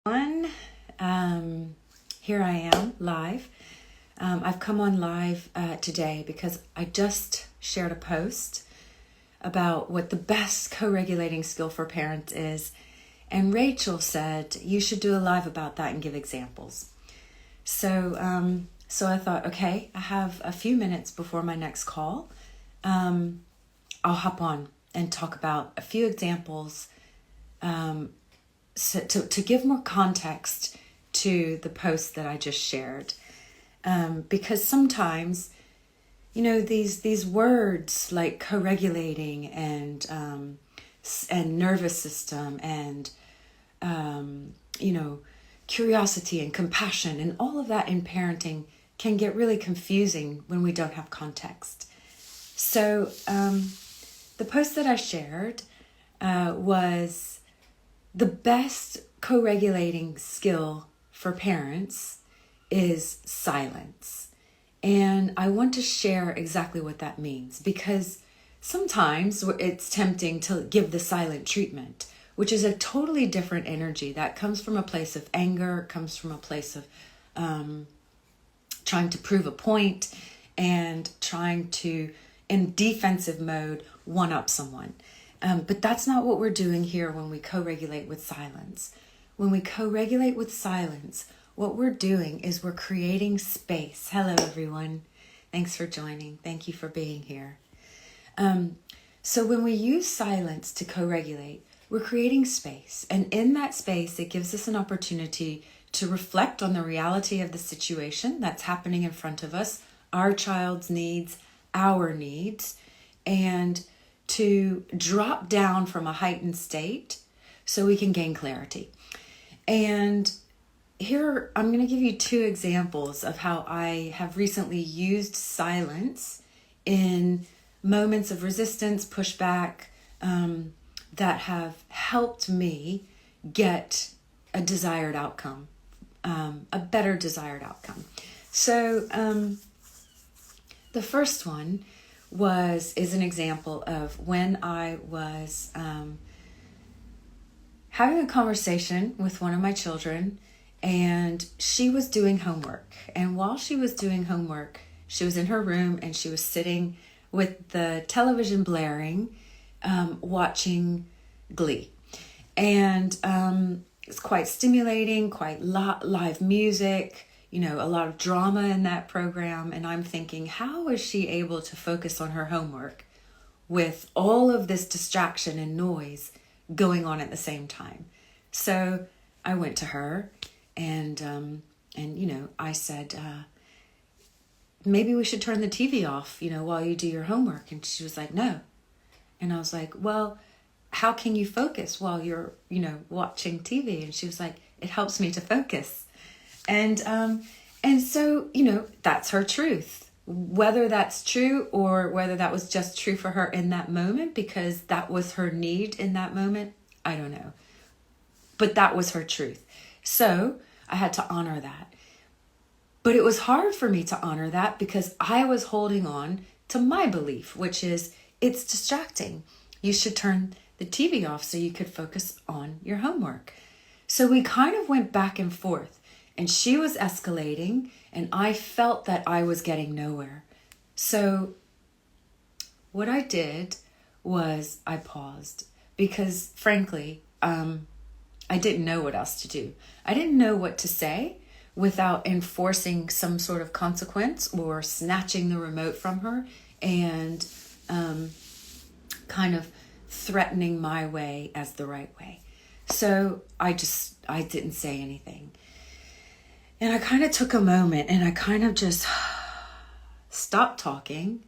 One, here I am live. I've come on live today because I just shared a post about what the best co-regulating skill for parents is, and Rachel said you should do a live about that and give examples. So I thought, okay, I have a few minutes before my next call. I'll hop on and talk about a few examples. So to give more context to the post that I just shared, because sometimes, these words like co-regulating and nervous system and curiosity and compassion and all of that in parenting can get really confusing when we don't have context. So the post that I shared was the best co-regulating skill for parents is silence. And I want to share exactly what that means, because sometimes it's tempting to give the silent treatment, which is a totally different energy that comes from a place of anger, comes from a place of trying to prove a point and trying to, in defensive mode, one-up someone. But that's not what we're doing here when we co-regulate with silence. When we co-regulate with silence, what we're doing is we're creating space. Hello, everyone. Thanks for joining. Thank you for being here. So when we use silence to co-regulate, we're creating space. And in that space, it gives us an opportunity to reflect on the reality of the situation that's happening in front of us, our child's needs, our needs, and to drop down from a heightened state so we can gain clarity. And here I'm going to give you two examples of how I have recently used silence in moments of resistance, pushback, that have helped me get a desired outcome, a better desired outcome. So the first one is an example of when I was having a conversation with one of my children, and she was doing homework. And while she was doing homework, she was in her room and she was sitting with the television blaring, watching Glee. And it's quite stimulating, quite live music, a lot of drama in that program. And I'm thinking, how is she able to focus on her homework with all of this distraction and noise going on at the same time? So I went to her and I said, maybe we should turn the TV off, while you do your homework. And she was like, no. And I was like, well, how can you focus while you're, watching TV? And she was like, it helps me to focus. And so, that's her truth. Whether that's true or whether that was just true for her in that moment because that was her need in that moment, I don't know. But that was her truth. So I had to honor that. But it was hard for me to honor that because I was holding on to my belief, which is it's distracting. You should turn the TV off so you could focus on your homework. So we kind of went back and forth. And she was escalating, and I felt that I was getting nowhere. So what I did was I paused because, frankly, I didn't know what else to do. I didn't know what to say without enforcing some sort of consequence or snatching the remote from her and kind of threatening my way as the right way. So I didn't say anything. And I kind of took a moment and I kind of just stopped talking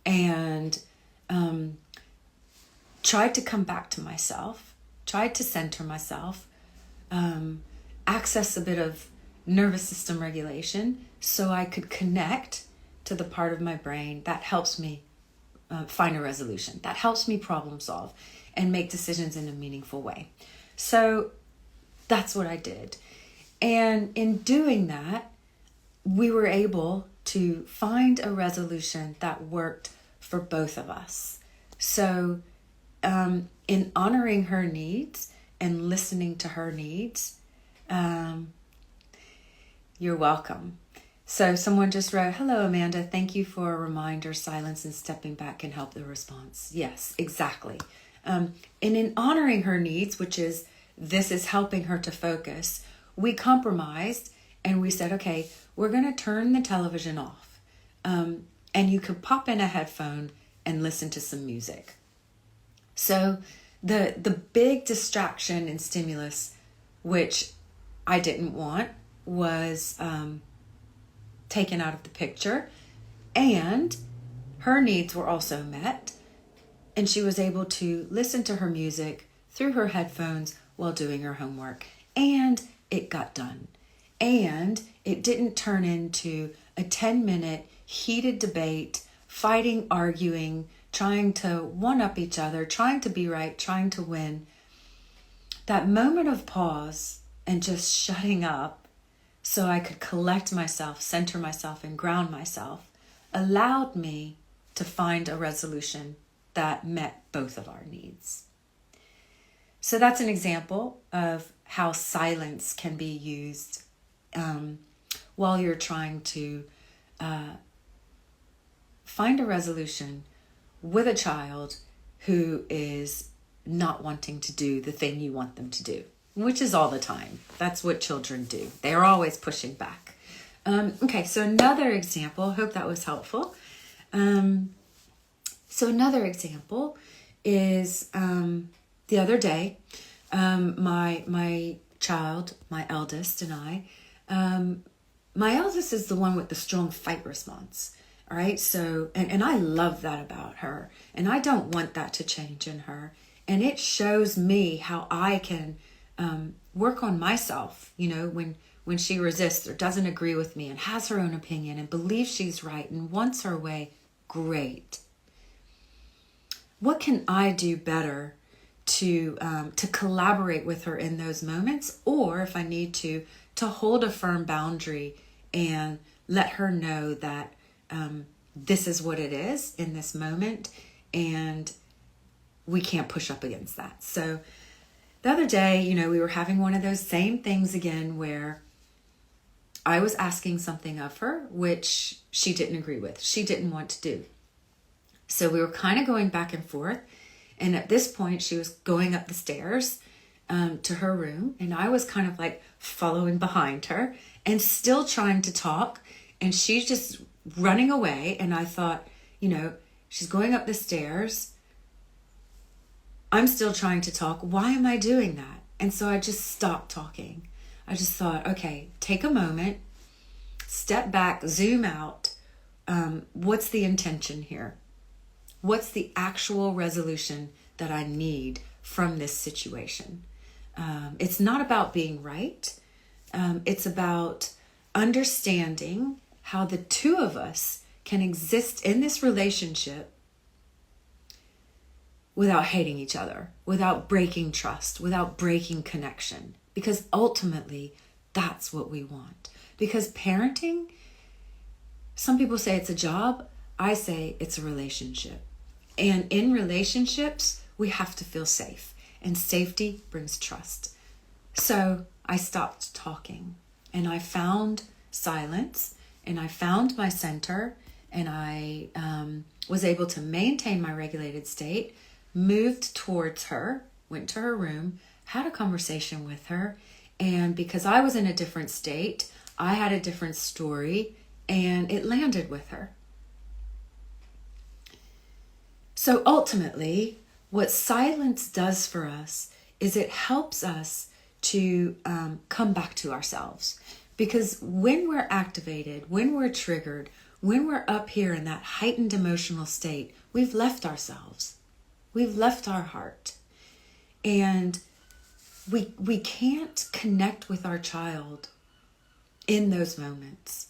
and tried to come back to myself, tried to center myself, access a bit of nervous system regulation so I could connect to the part of my brain that helps me find a resolution, that helps me problem solve and make decisions in a meaningful way. So that's what I did. And in doing that, we were able to find a resolution that worked for both of us. So in honoring her needs and listening to her needs, You're welcome. So someone just wrote, "Hello, Amanda. Thank you for a reminder. Silence and stepping back can help the response." Yes, exactly. And in honoring her needs, which is this is helping her to focus, we compromised and we said, okay, we're going to turn the television off. And you could pop in a headphone and listen to some music. So the big distraction and stimulus, which I didn't want, was taken out of the picture, and her needs were also met, and she was able to listen to her music through her headphones while doing her homework, and it got done. And it didn't turn into a 10-minute heated debate, fighting, arguing, trying to one-up each other, trying to be right, trying to win. That moment of pause and just shutting up so I could collect myself, center myself, and ground myself allowed me to find a resolution that met both of our needs. So that's an example of how silence can be used while you're trying to find a resolution with a child who is not wanting to do the thing you want them to do, which is all the time. That's what children do. They're always pushing back. Okay, so another example, hope that was helpful. So another example is the other day, my child, my eldest, and I, my eldest is the one with the strong fight response. All right. So, and I love that about her, and I don't want that to change in her. And it shows me how I can work on myself, when she resists or doesn't agree with me and has her own opinion and believes she's right and wants her way. Great. What can I do better to collaborate with her in those moments, or if I need to hold a firm boundary and let her know that this is what it is in this moment, and we can't push up against that. So the other day, we were having one of those same things again where I was asking something of her, which she didn't agree with. She didn't want to do. So we were kind of going back and forth. And at this point, she was going up the stairs to her room. And I was kind of like following behind her and still trying to talk. And she's just running away. And I thought, she's going up the stairs. I'm still trying to talk. Why am I doing that? And so I just stopped talking. I just thought, okay, take a moment, step back, zoom out. What's the intention here? What's the actual resolution that I need from this situation? It's not about being right. It's about understanding how the two of us can exist in this relationship without hating each other, without breaking trust, without breaking connection. Because ultimately, that's what we want. Because parenting, some people say it's a job. I say it's a relationship. And in relationships, we have to feel safe. And safety brings trust. So I stopped talking. And I found silence. And I found my center. And I was able to maintain my regulated state. Moved towards her. Went to her room. Had a conversation with her. And because I was in a different state, I had a different story. And it landed with her. So ultimately, what silence does for us is it helps us to come back to ourselves. Because when we're activated, when we're triggered, when we're up here in that heightened emotional state, we've left ourselves. We've left our heart. And we can't connect with our child in those moments.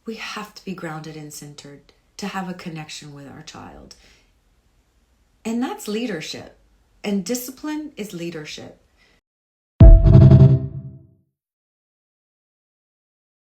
We have to be grounded and centered to have a connection with our child. And that's leadership. And discipline is leadership.